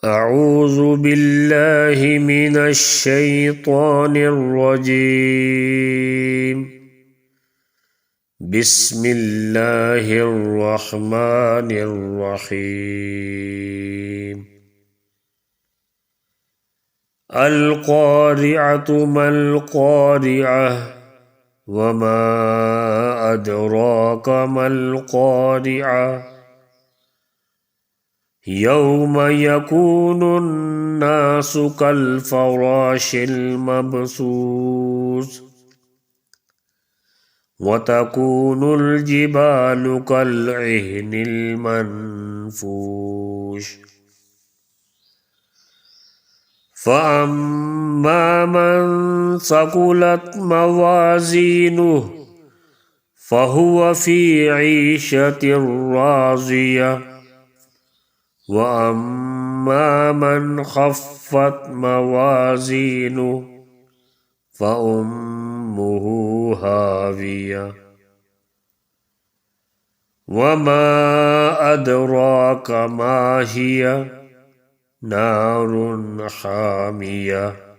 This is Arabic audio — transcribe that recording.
أعوذ بالله من الشيطان الرجيم. بسم الله الرحمن الرحيم. القارعة ما القارعة وما أدراك ما القارعة يوم يكون الناس كالفراش المبثوث وتكون الجبال كالعهن المنفوش فأما من ثقلت موازينه فهو في عيشة راضية وأما من خفت موازينه فأمه هاوية وما أدراك ما هي نار حامية